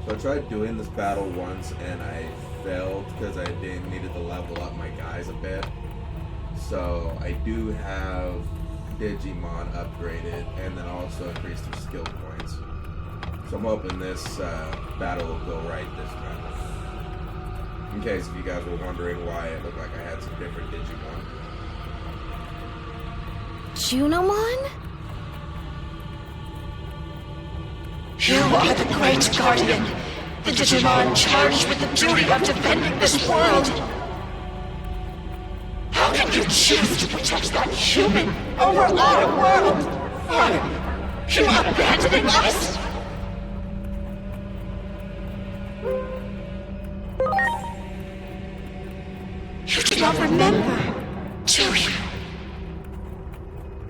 So I tried doing this battle once and I failed because I needed to level up my guys a bit. So I do have Digimon upgraded and then also increased their skill points. So I'm hoping this battle will go right this time. In case if you guys were wondering why it looked like I had some different Digimon. Chronomon? You are the Great Guardian, the Digimon charged with the duty of defending this world. How can you choose to protect that human over our world? Are you abandoning us? You do not remember, do you?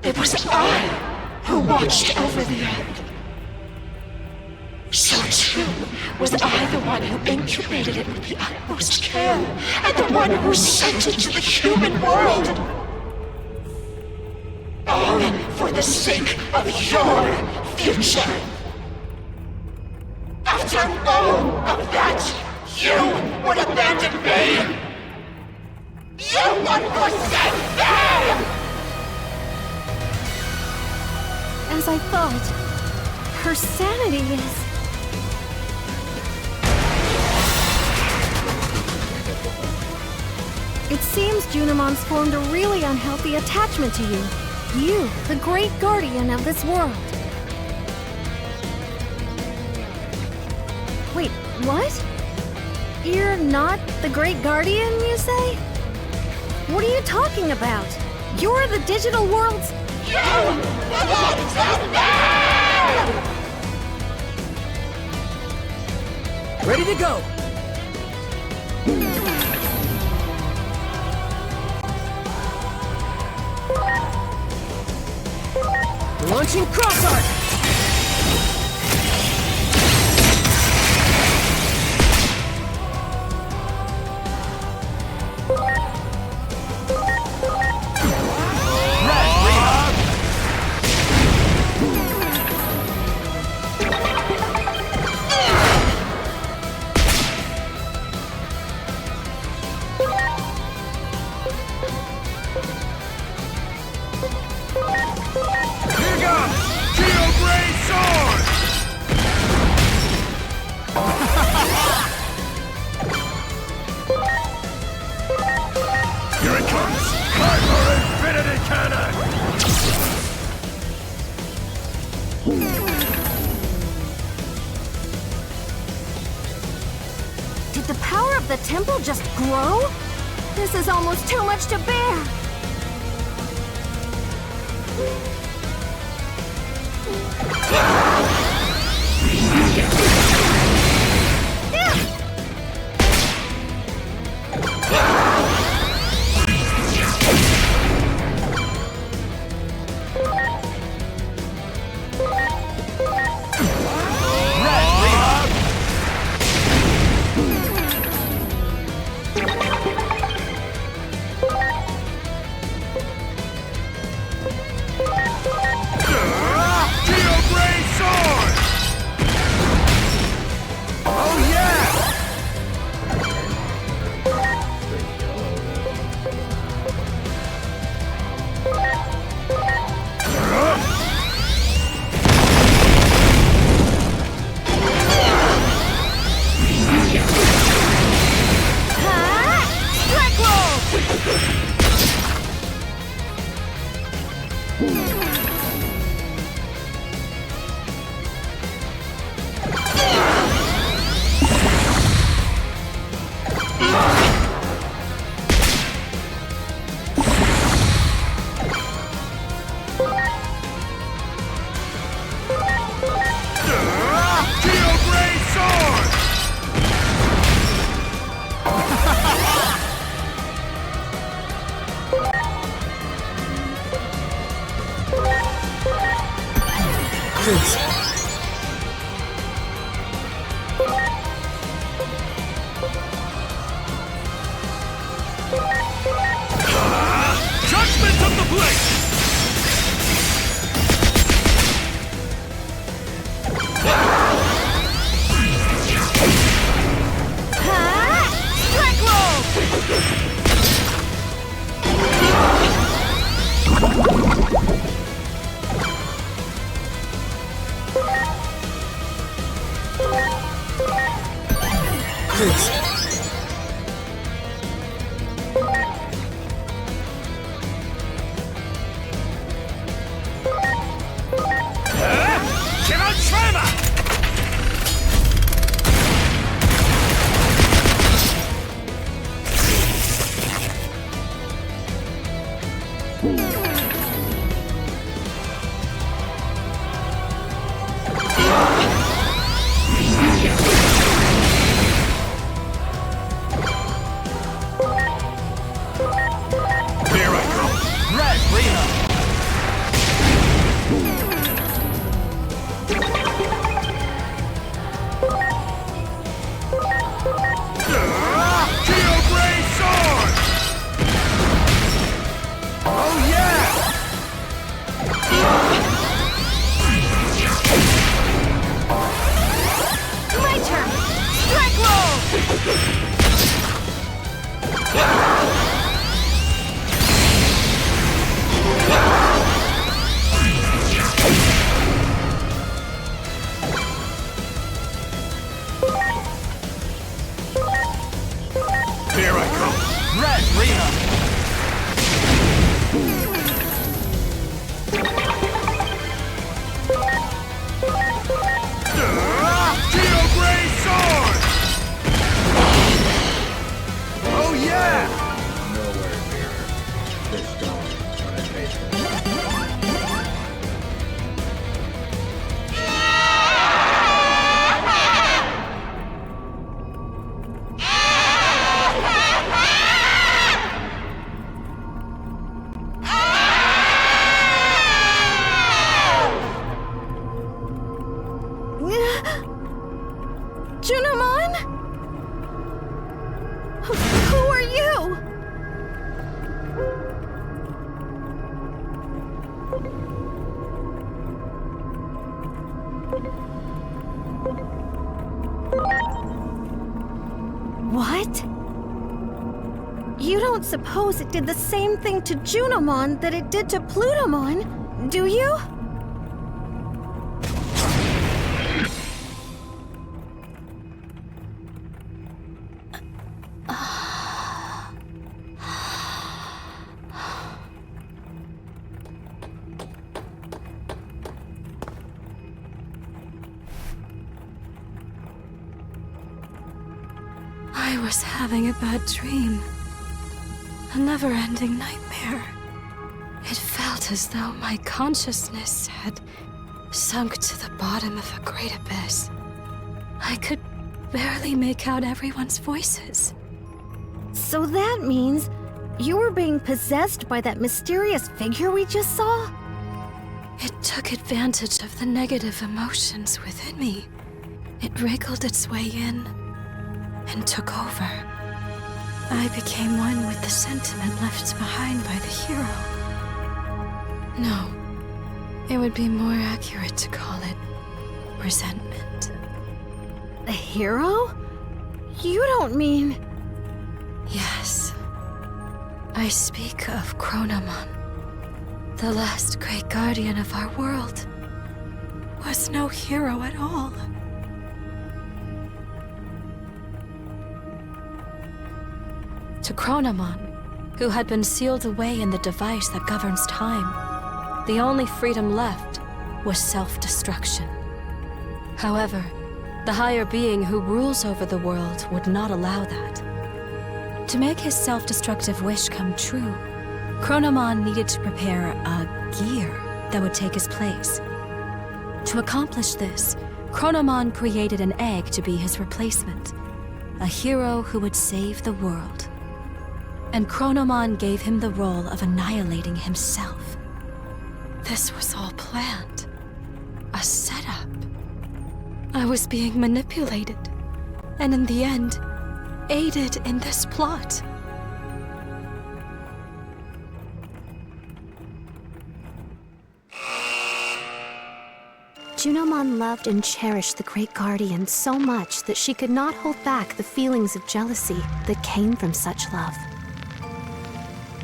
It was I who watched over the Earth. So too was I the one who incubated it with the utmost care, and the one who sent it to the human world. All for the sake of your future. After all of that, you would abandon me. You would forsake me! As I thought, her sanity is... It seems Junomon's formed a really unhealthy attachment to you. You, the great guardian of this world. Wait, what? You're not the great guardian, you say? What are you talking about? You're the digital world's... You belong to me! Ready to go! Launching cross arc! Did the power of the temple just grow? This is almost too much to bear! Judgment of the Blade! please. Nowhere near this strong penetration. Chronomon? Who are you? What? You don't suppose it did the same thing to Junomon that it did to Plutomon, do you? I was having a bad dream. A never-ending nightmare. It felt as though my consciousness had sunk to the bottom of a great abyss. I could barely make out everyone's voices. So that means you were being possessed by that mysterious figure we just saw? It took advantage of the negative emotions within me. It wriggled its way in and took over. I became one with the sentiment left behind by the hero. No, it would be more accurate to call it resentment. A hero? You don't mean... Yes. I speak of Chronomon. The last great guardian of our world was no hero at all. To Chronomon, who had been sealed away in the device that governs time, the only freedom left was self-destruction. However, the higher being who rules over the world would not allow that. To make his self-destructive wish come true, Chronomon needed to prepare a gear that would take his place. To accomplish this, Chronomon created an egg to be his replacement, a hero who would save the world. And Chronomon gave him the role of annihilating himself. This was all planned. A setup. I was being manipulated, and in the end, aided in this plot. Junomon loved and cherished the Great Guardian so much that she could not hold back the feelings of jealousy that came from such love.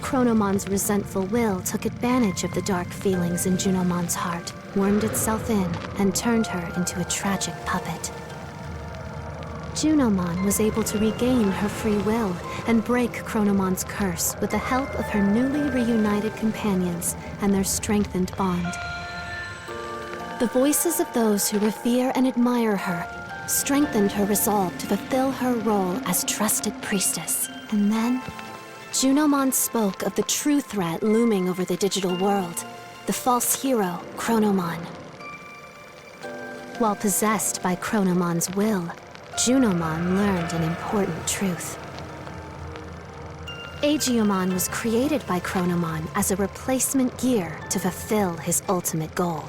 Chronomon's resentful will took advantage of the dark feelings in Junomon's heart, wormed itself in, and turned her into a tragic puppet. Junomon was able to regain her free will and break Chronomon's curse with the help of her newly reunited companions and their strengthened bond. The voices of those who revere and admire her strengthened her resolve to fulfill her role as trusted priestess. And then, Junomon spoke of the true threat looming over the digital world, the false hero, chronomon. While possessed by Chronomon's will, Junomon learned an important truth. Agiomon was created by Chronomon as a replacement gear to fulfill his ultimate goal.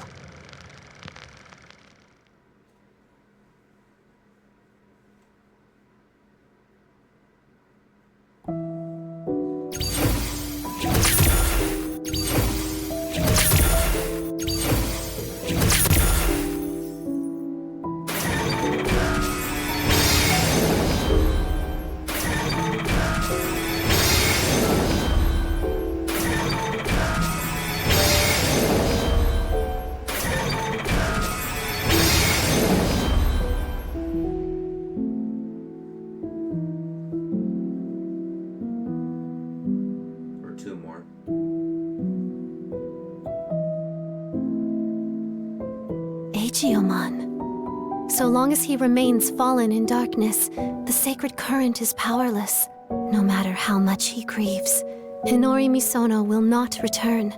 Agiomon. So long as he remains fallen in darkness, the sacred current is powerless. No matter how much he grieves, Hinori Misono will not return,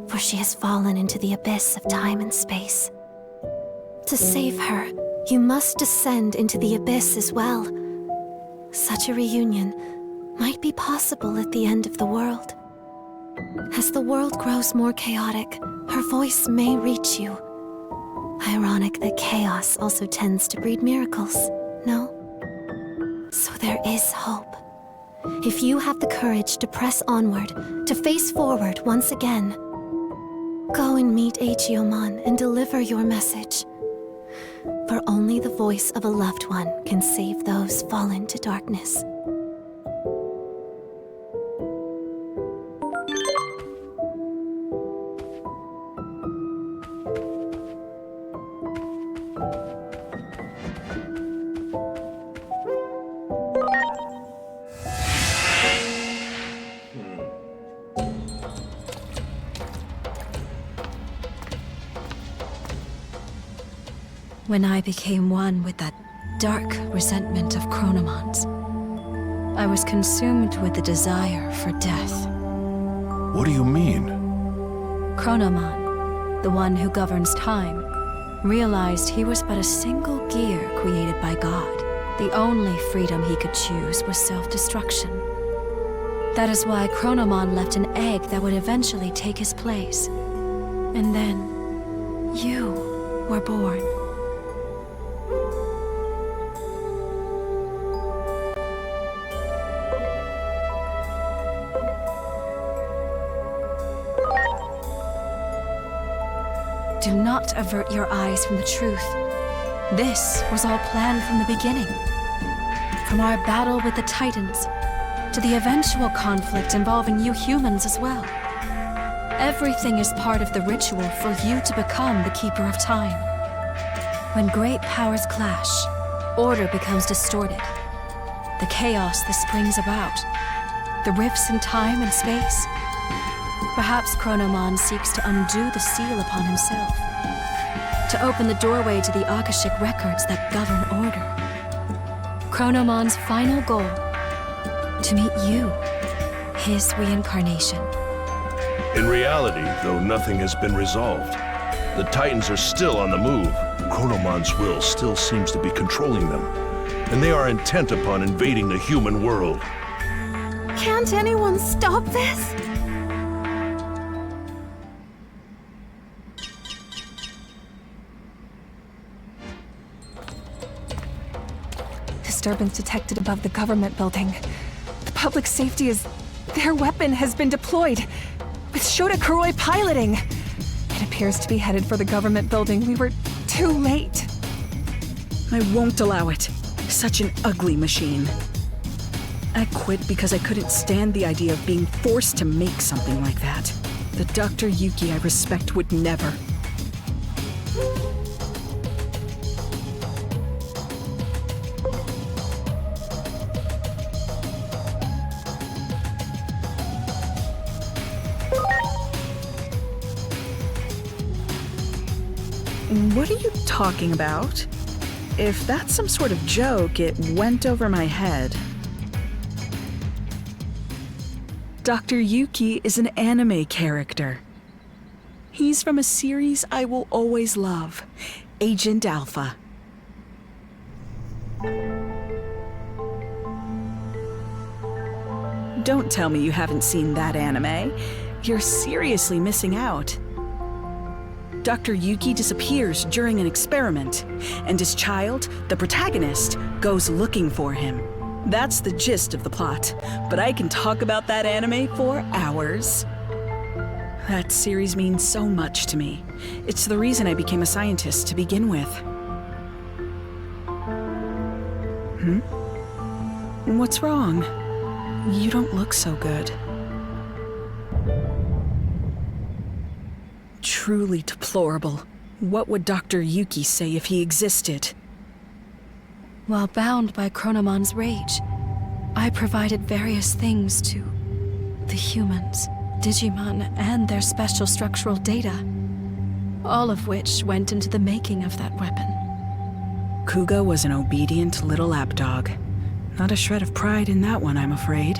for she has fallen into the abyss of time and space. To save her, you must descend into the abyss as well. Such a reunion might be possible at the end of the world. As the world grows more chaotic, her voice may reach you. Ironic that chaos also tends to breed miracles, no? So there is hope. If you have the courage to press onward, to face forward once again, go and meet Agiomon and deliver your message. For only the voice of a loved one can save those fallen to darkness. When I became one with that dark resentment of Chronomon's, I was consumed with the desire for death. What do you mean? Chronomon, the one who governs time, realized he was but a single gear created by God. The only freedom he could choose was self-destruction. That is why Chronomon left an egg that would eventually take his place. And then, you were born. Do not avert your eyes from the truth. This was all planned from the beginning. From our battle with the Titans, to the eventual conflict involving you humans as well. Everything is part of the ritual for you to become the Keeper of Time. When great powers clash, order becomes distorted. The chaos that springs about, the rifts in time and space. Perhaps Chronomon seeks to undo the seal upon himself, to open the doorway to the Akashic records that govern order. Chronomon's final goal, to meet you, his reincarnation. In reality, though nothing has been resolved, the Titans are still on the move. Chronomon's will still seems to be controlling them, and they are intent upon invading the human world. Can't anyone stop this? Disturbance detected above the government building. The public safety is... Their weapon has been deployed, with Shota Kuroi piloting. It appears to be headed for the government building. We were too late. I won't allow it. Such an ugly machine. I quit because I couldn't stand the idea of being forced to make something like that. The Dr. Yuki I respect would never. What are you talking about? If that's some sort of joke, it went over my head. Dr. Yuki is an anime character. He's from a series I will always love, Agent Alpha. Don't tell me you haven't seen that anime. You're seriously missing out. Dr. Yuki disappears during an experiment, and his child, the protagonist, goes looking for him. That's the gist of the plot, but I can talk about that anime for hours. That series means so much to me. It's the reason I became a scientist to begin with. What's wrong? You don't look so good. Truly deplorable. What would Dr. Yuki say if he existed? While bound by Chronomon's rage, I provided various things to the humans, Digimon, and their special structural data, all of which went into the making of that weapon. Kuga was an obedient little lapdog. Not a shred of pride in that one, I'm afraid.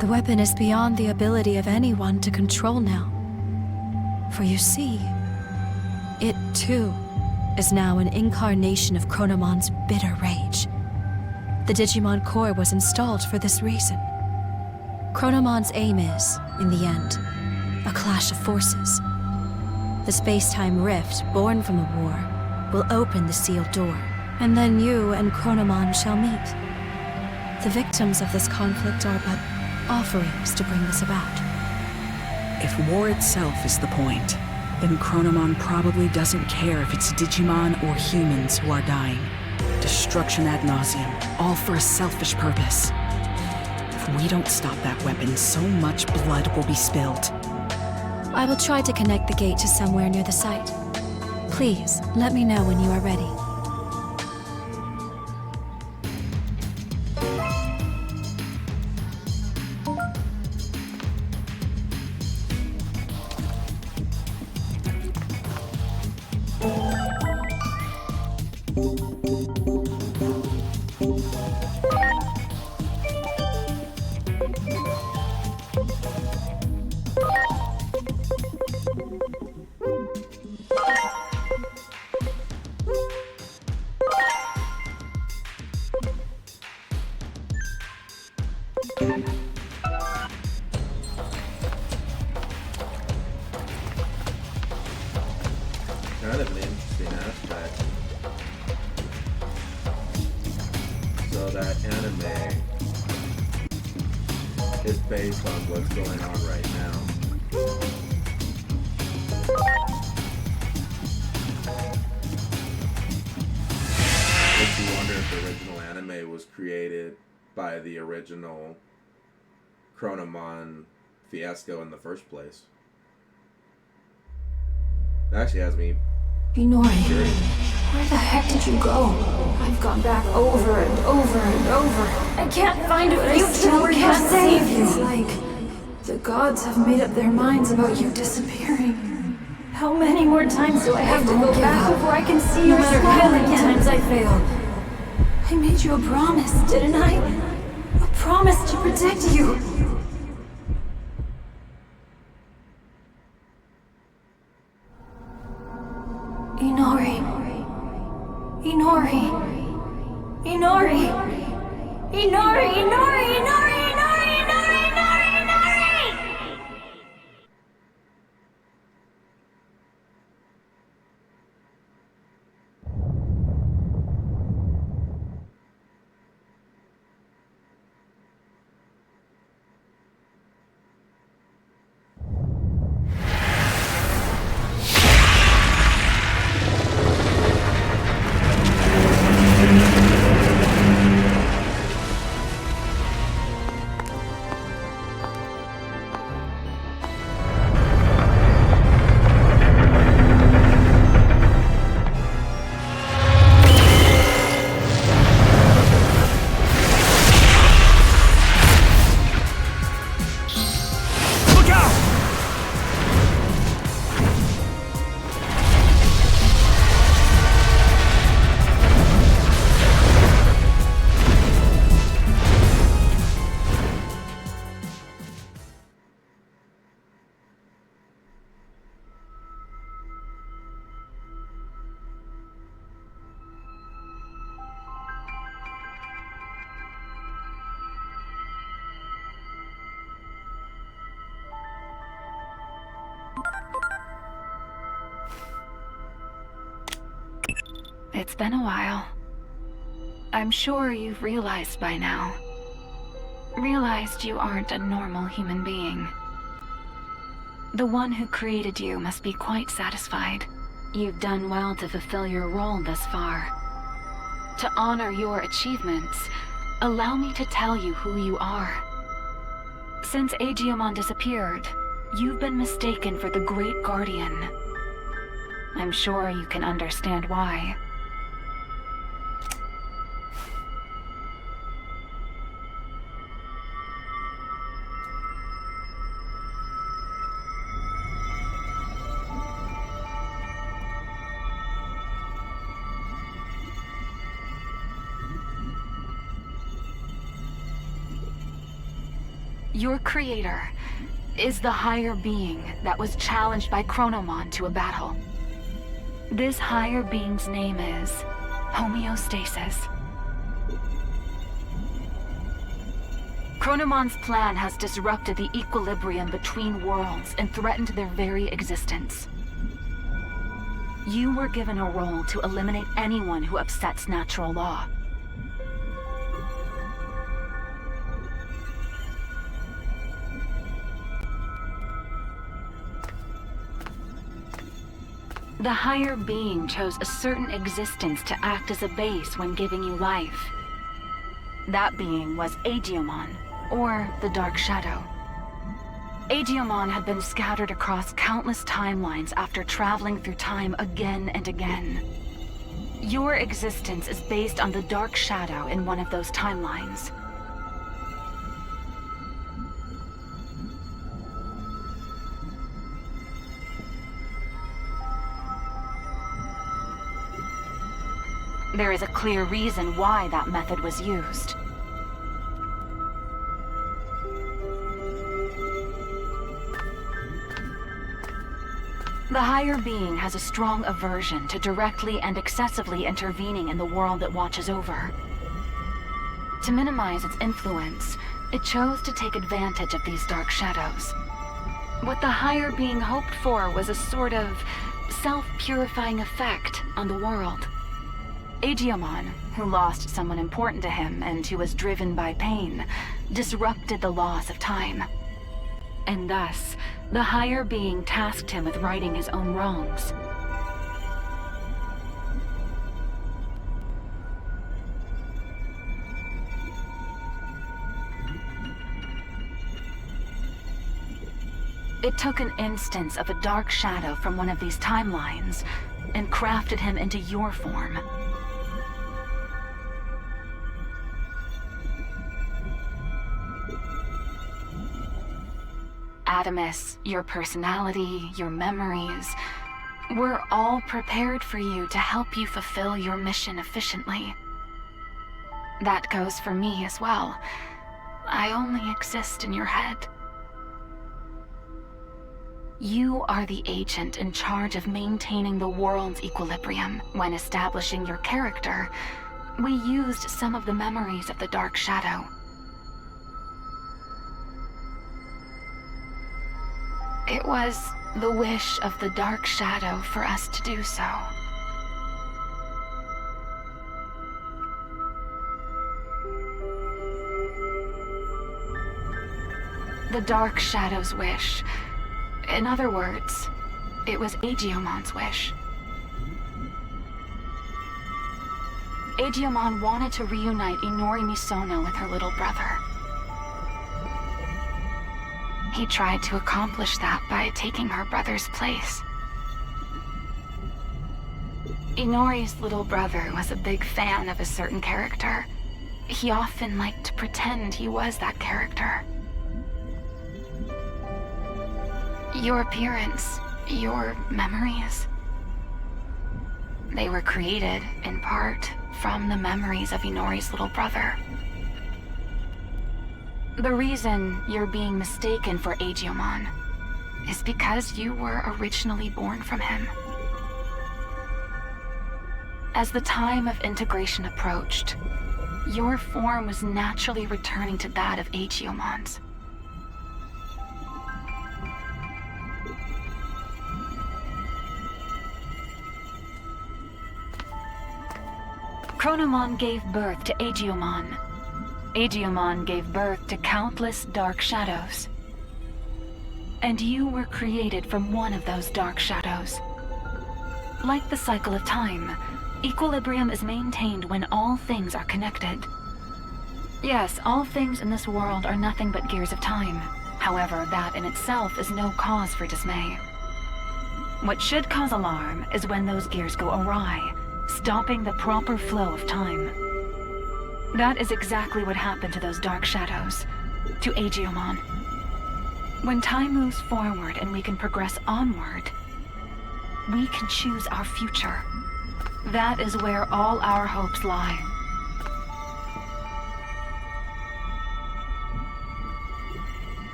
The weapon is beyond the ability of anyone to control now. For you see, it too is now an incarnation of Chronomon's bitter rage. The Digimon core was installed for this reason. Chronomon's aim is, in the end, a clash of forces. The space-time rift born from the war will open the sealed door, and then you and Chronomon shall meet. The victims of this conflict are but offerings to bring this about. If war itself is the point, then Chronomon probably doesn't care if it's Digimon or humans who are dying. Destruction ad nauseum, all for a selfish purpose. If we don't stop that weapon, so much blood will be spilled. I will try to connect the gate to somewhere near the site. Please, let me know when you are ready. Kind of an interesting aspect. So that anime is based on what's going on right now. Makes you wonder if the original anime was created by the original Chronomon fiasco in the first place. It actually has me Inori, curious. where the heck did you go? I've gone back over and over and over. I can't find a future where can't save you. It's like the gods have made up their minds about you disappearing. How many more times do I have to go back before I can see your smile again? No matter how many times I fail. I made you a promise, didn't I? A promise to protect you. Inori. Inori. Inori. Inori. Inori. Inori. Inori. Inori. Inori. Inori. It's been a while. I'm sure you've realized by now. Realized you aren't a normal human being. The one who created you must be quite satisfied. You've done well to fulfill your role thus far. To honor your achievements, allow me to tell you who you are. Since Digimon disappeared, you've been mistaken for the Great Guardian. I'm sure you can understand why. Your creator is the higher being that was challenged by chronomon to a battle. This higher being's name is homeostasis. Chronomon's plan has disrupted the equilibrium between worlds and threatened their very existence. You were given a role to eliminate anyone who upsets natural law. The higher being chose a certain existence to act as a base when giving you life. That being was Digimon, or the Dark Shadow. Digimon had been scattered across countless timelines after traveling through time again and again. Your existence is based on the Dark Shadow in one of those timelines. There is a clear reason why that method was used. The higher being has a strong aversion to directly and excessively intervening in the world it watches over. To minimize its influence, it chose to take advantage of these dark shadows. What the higher being hoped for was a sort of self-purifying effect on the world. Digimon, who lost someone important to him and who was driven by pain, disrupted the laws of time. And thus, the higher being tasked him with righting his own wrongs. It took an instance of a dark shadow from one of these timelines and crafted him into your form. Adamus, your personality, your memories, were all prepared for you to help you fulfill your mission efficiently. That goes for me as well. I only exist in your head. You are the agent in charge of maintaining the world's equilibrium. When establishing your character, we used some of the memories of the Dark Shadow. It was the wish of the Dark Shadow for us to do so. The Dark Shadow's wish. In other words, it was Digimon's wish. Digimon wanted to reunite Inori Misono with her little brother. He tried to accomplish that by taking her brother's place. Inori's little brother was a big fan of a certain character. He often liked to pretend he was that character. Your appearance, your memories, they were created, in part, from the memories of Inori's little brother. The reason you're being mistaken for Digimon is because you were originally born from him. As the time of integration approached, your form was naturally returning to that of Digimon's. Chronomon gave birth to Aegeomon. Aegeomon gave birth to countless dark shadows. And you were created from one of those dark shadows. Like the cycle of time, equilibrium is maintained when all things are connected. Yes, all things in this world are nothing but gears of time. However, that in itself is no cause for dismay. What should cause alarm is when those gears go awry, stopping the proper flow of time. That is exactly what happened to those dark shadows, to Aegeomon. When time moves forward and we can progress onward, we can choose our future. That is where all our hopes lie.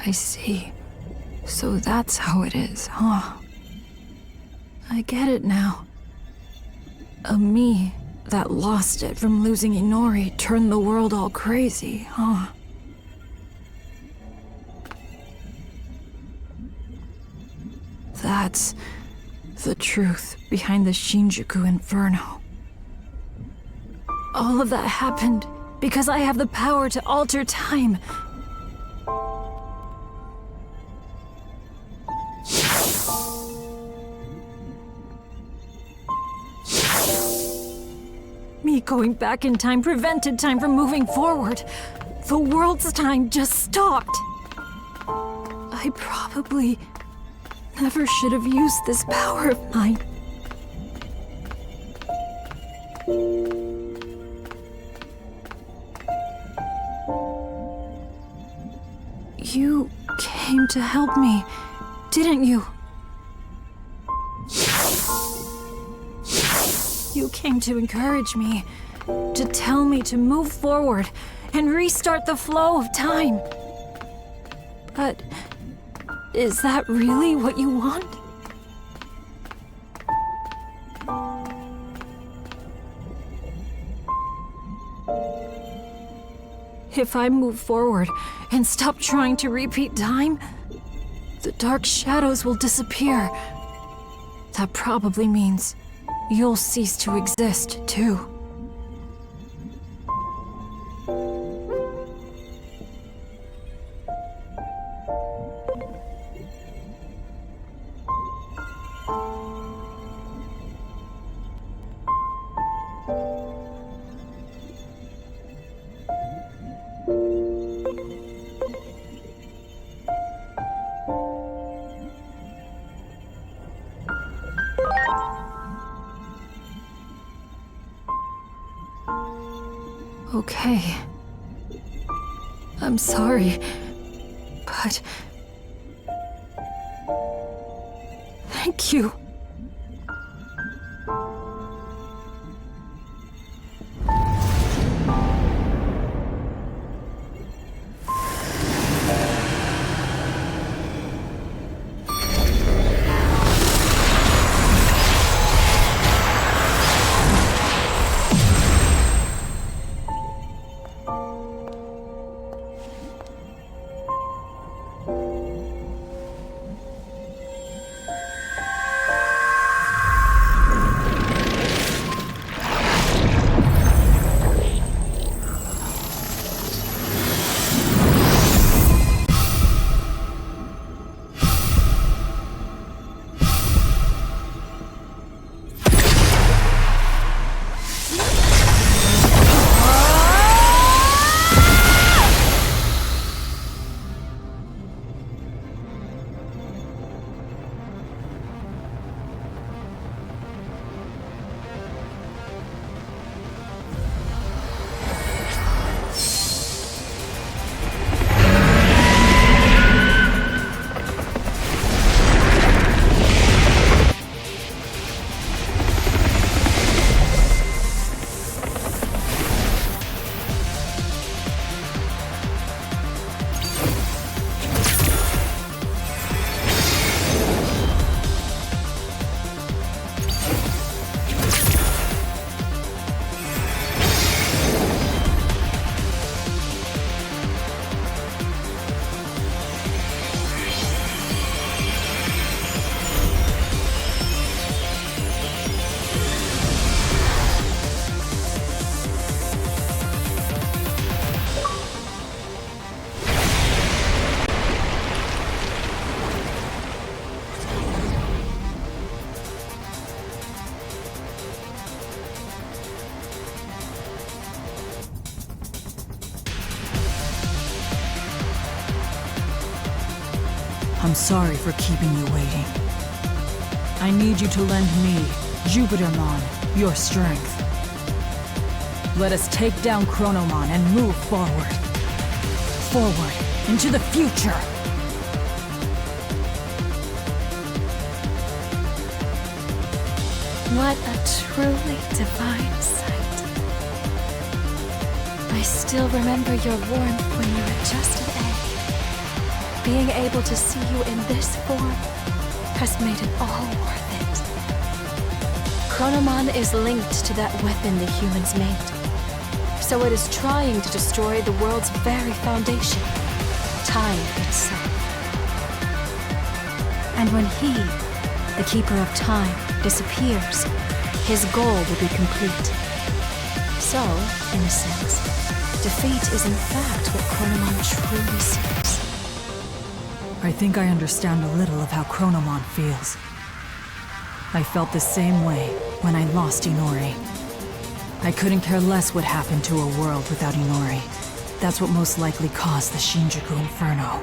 I see. So that's how it is, huh? I get it now. A me that lost it from losing Inori turned the world all crazy, huh? That's the truth behind the Shinjuku Inferno. All of that happened because I have the power to alter time. Me going back in time prevented time from moving forward. The world's time just stopped. I probably never should have used this power of mine. You came to help me, didn't you? You came to encourage me, to tell me to move forward and restart the flow of time. But is that really what you want? If I move forward and stop trying to repeat time, the dark shadows will disappear. That probably means you'll cease to exist, too. Okay. I'm sorry, but... thank you. I'm sorry for keeping you waiting. I need you to lend me, Jupitermon, your strength. Let us take down Chronomon and move forward. Forward, into the future. What a truly divine sight. I still remember your warmth when you were just an egg. Being able to see you in this form has made it all worth it. Chronomon is linked to that weapon the humans made. So it is trying to destroy the world's very foundation, time itself. And when he, the Keeper of Time, disappears, his goal will be complete. So, in a sense, defeat is in fact what Chronomon truly seeks. I think I understand a little of how Chronomon feels. I felt the same way when I lost Inori. I couldn't care less what happened to a world without Inori. That's what most likely caused the Shinjuku Inferno.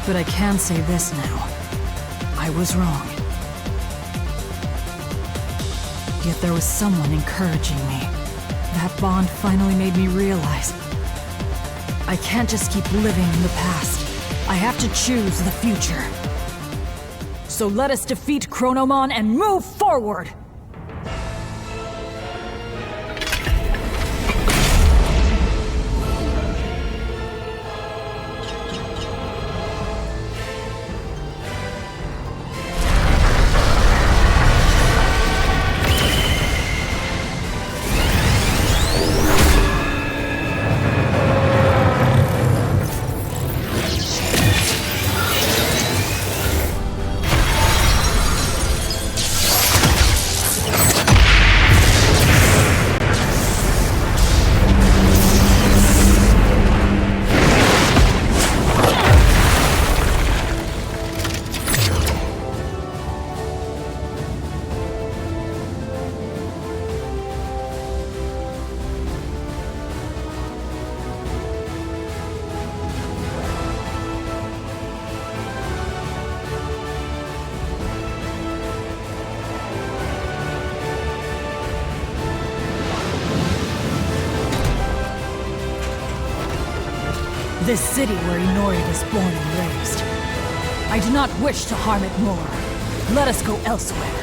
But I can say this now. I was wrong. Yet there was someone encouraging me. That bond finally made me realize I can't just keep living in the past. I have to choose the future. So let us defeat Chronomon and move forward! This city where Inori was born and raised. I do not wish to harm it more. Let us go elsewhere.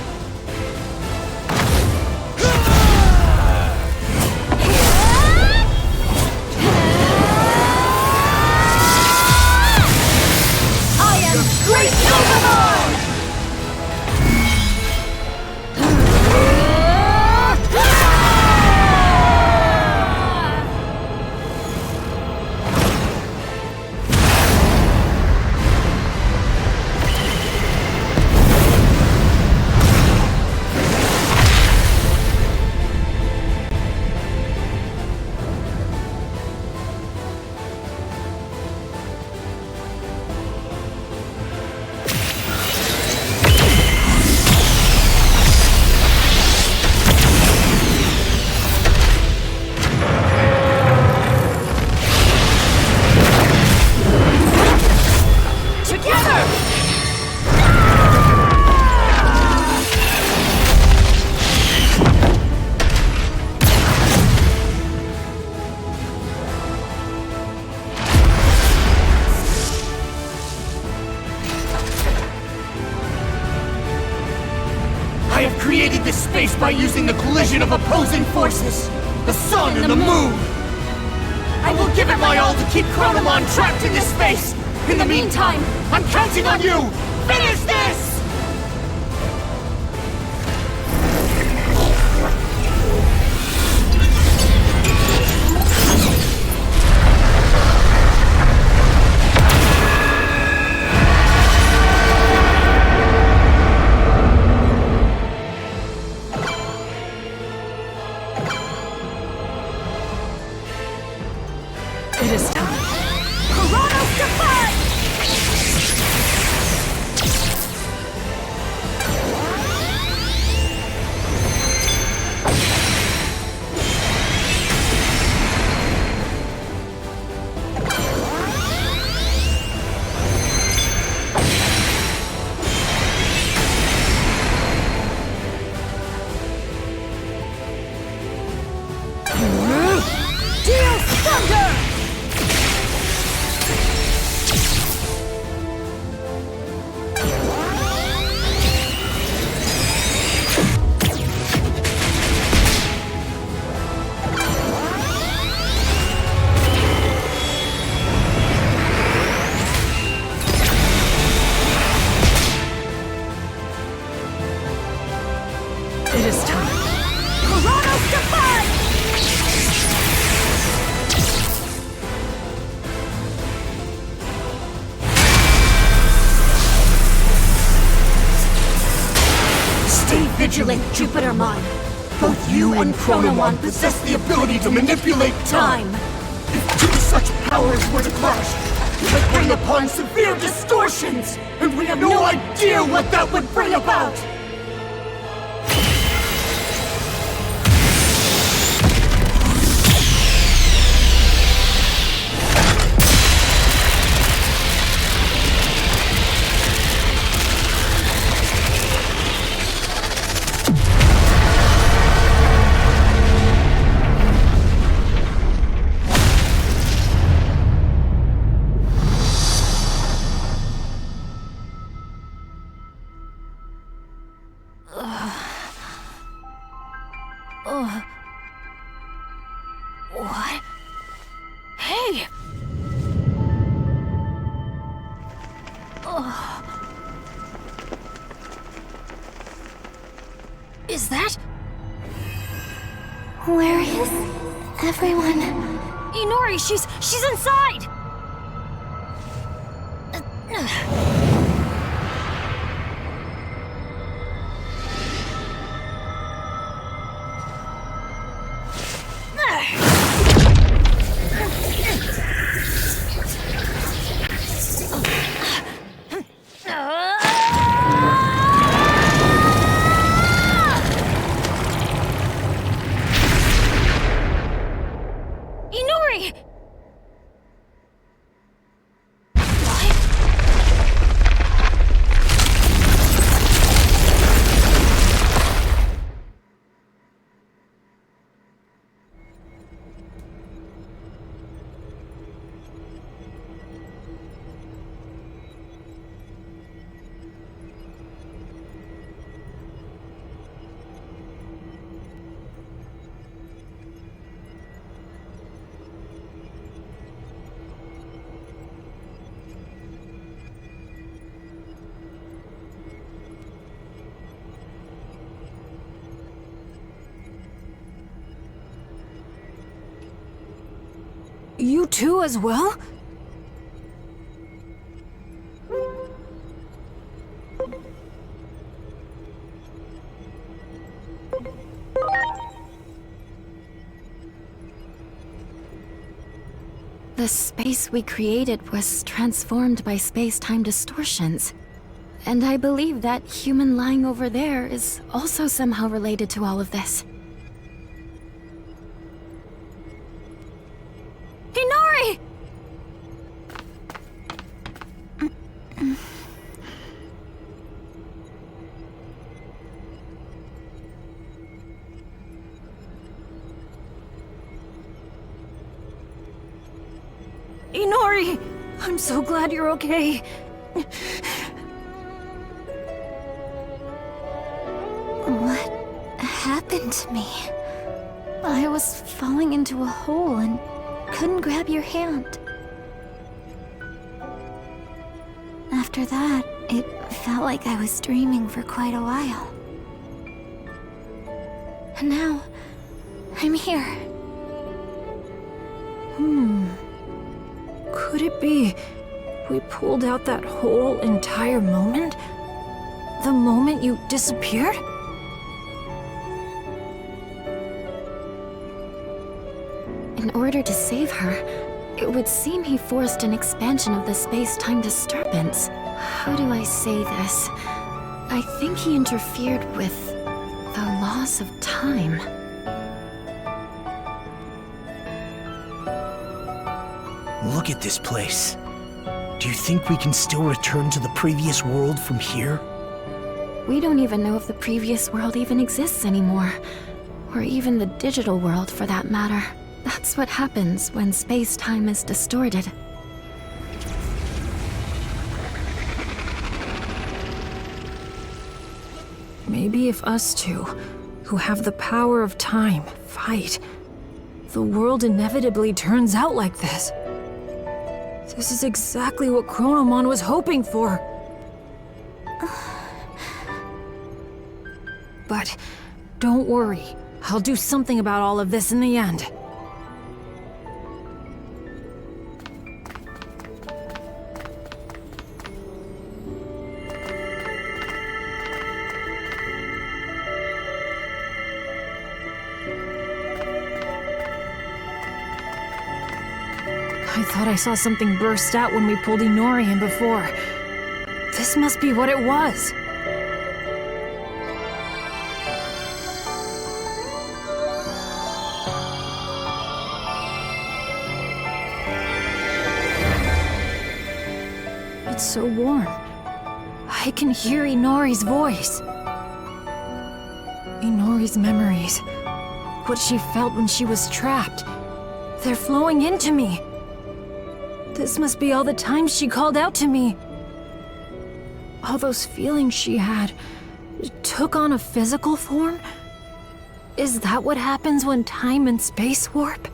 I am Great Digimon! I have created this space by using the collision of opposing forces, the sun and the moon. I will give it my all to keep Chronomon trapped in this space. In the meantime, I'm counting on you. Finish this! It is time. Chronos Defy! It is time. Chronos Defy! Stay vigilant, Jupitermon. Both you and chronomon possess the ability to manipulate time. If two such powers were to clash, it would bring upon severe distortions, and we have no idea what that would bring about! What? Hey! Is that? Where is everyone? Inori, she's inside! Inori! You too as well? The space we created was transformed by space-time distortions. And I believe that human lying over there is also somehow related to all of this. Inori! Inori! I'm so glad you're okay. What happened to me? I was falling into a hole and couldn't grab your hand. After that, it felt like I was dreaming for quite a while. And now, I'm here. Could it be we pulled out that whole entire moment? The moment you disappeared? In order to save her, it would seem he forced an expansion of the space-time disturbance. How do I say this? I think he interfered with the loss of time. Look at this place. Do you think we can still return to the previous world from here? We don't even know if the previous world even exists anymore. Or even the digital world, for that matter. That's what happens when space-time is distorted. Maybe if us two, who have the power of time, fight, the world inevitably turns out like this. This is exactly what Chronomon was hoping for. But Don't worry. I'll do something about all of this in the end. I thought I saw something burst out when we pulled Inori in before. This must be what it was. It's so warm. I can hear Inori's voice. Inori's memories. What she felt when she was trapped. They're flowing into me. This must be all the times she called out to me. All those feelings she had took on a physical form? Is that what happens when time and space warp?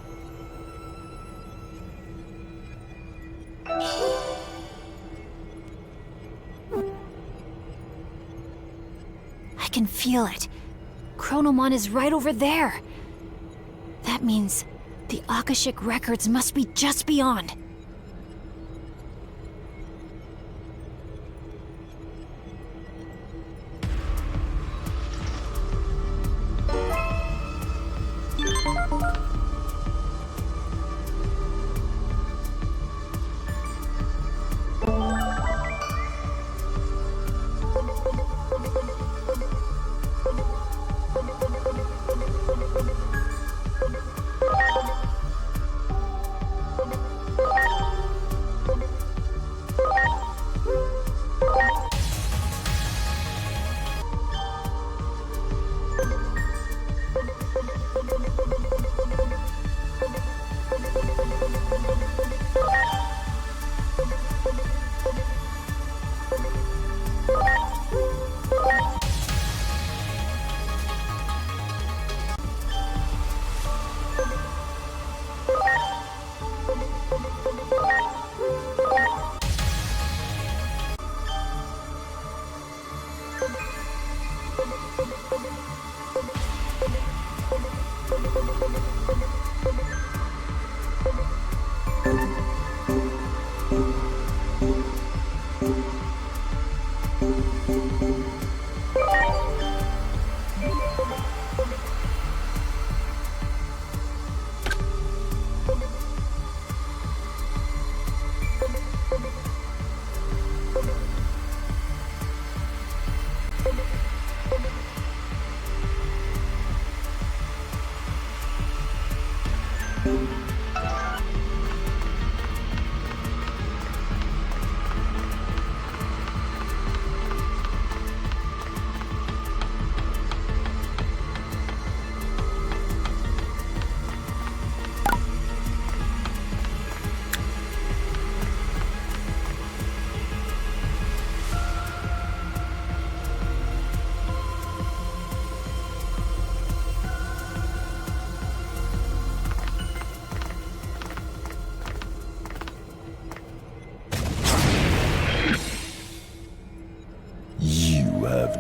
I can feel it. Chronomon is right over there. That means the Akashic records must be just beyond.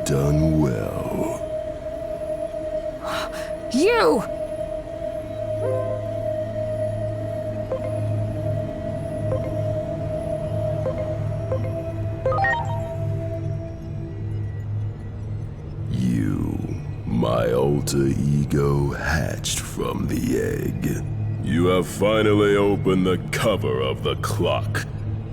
Done well. You! You, my alter ego hatched from the egg. You have finally opened the cover of the clock.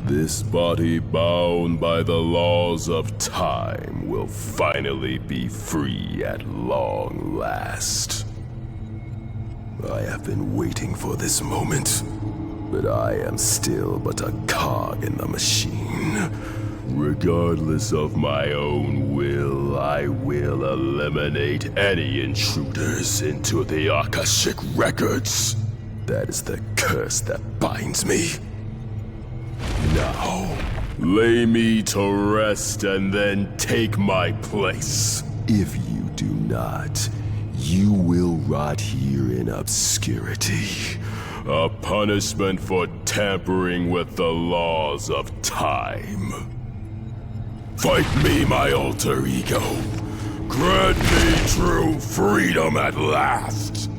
This body bound by the laws of time will finally be free at long last. I have been waiting for this moment, but I am still but a cog in the machine. Regardless of my own will, I will eliminate any intruders into the Akashic records. That is the curse that binds me. Now, lay me to rest and then take my place. If you do not, you will rot here in obscurity. A punishment for tampering with the laws of time. Fight me, my alter ego. Grant me true freedom at last!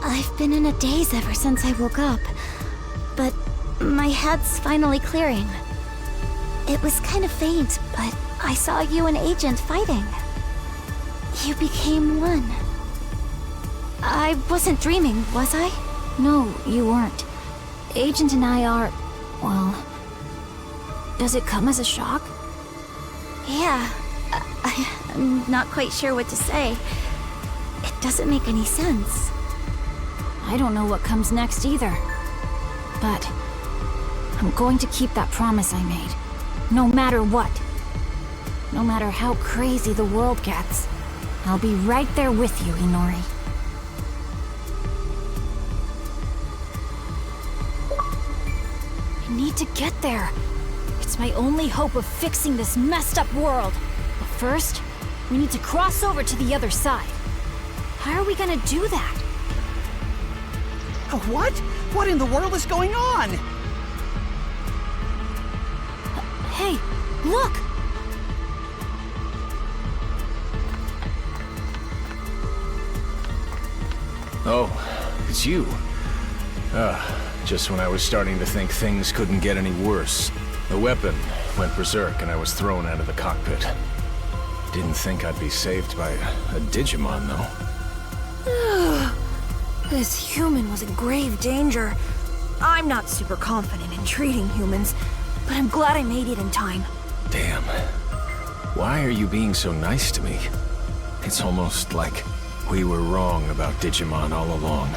I've been in a daze ever since I woke up, but my head's finally clearing. It was kind of faint, but I saw you and Agent fighting. You became one. I wasn't dreaming, was I? No, you weren't. Agent and I are... well... Does it come as a shock? Yeah. I'm not quite sure what to say. It doesn't make any sense. I don't know what comes next either. But... I'm going to keep that promise I made. No matter what. No matter how crazy the world gets. I'll be right there with you, Inori. I need to get there. It's my only hope of fixing this messed up world. But first, we need to cross over to the other side. How are we gonna do that? What? What in the world is going on? Hey, look! Oh, it's you. Just when I was starting to think things couldn't get any worse. The weapon went berserk and I was thrown out of the cockpit. Didn't think I'd be saved by a Digimon, though. This human was in grave danger. I'm not super confident in treating humans, but I'm glad I made it in time. Damn. Why are you being so nice to me? It's almost like we were wrong about Digimon all along.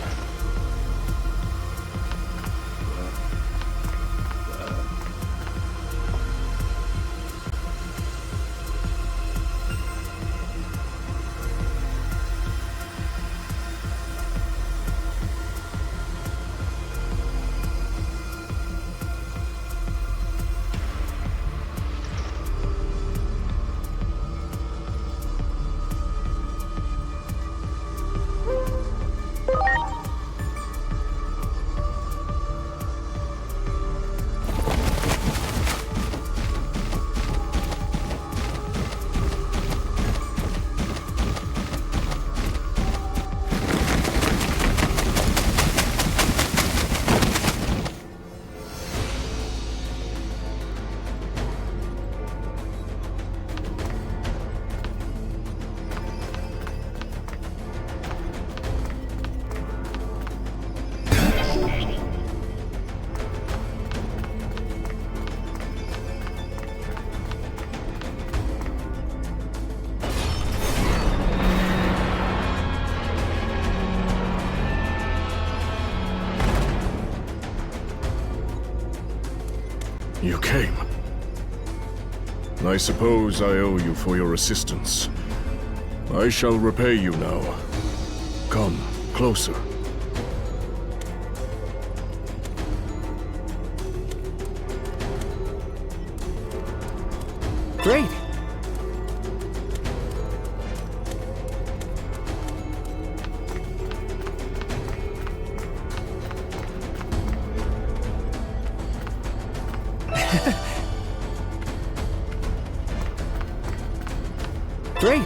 You came. I suppose I owe you for your assistance. I shall repay you now. Come, closer. Great. Great.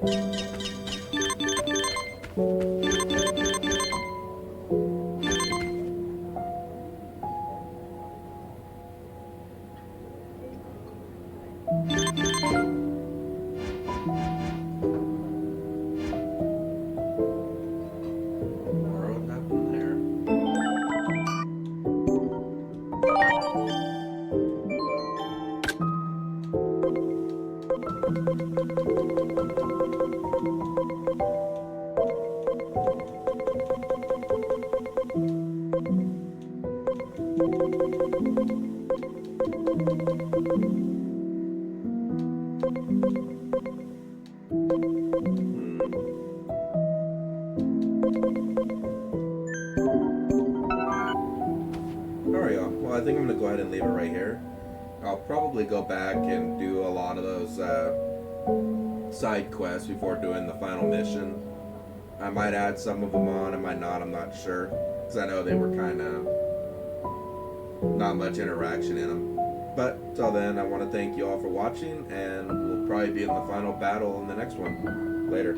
What happened there? Alright, y'all. Well, I think I'm gonna go ahead and leave it right here. I'll probably go back and do a lot of those side quests before doing the final mission. I might add some of them on, I might not, I'm not sure. Because I know they were kind of not much interaction in them. But till then, I want to thank you all for watching, and we'll probably be in the final battle in the next one. Later.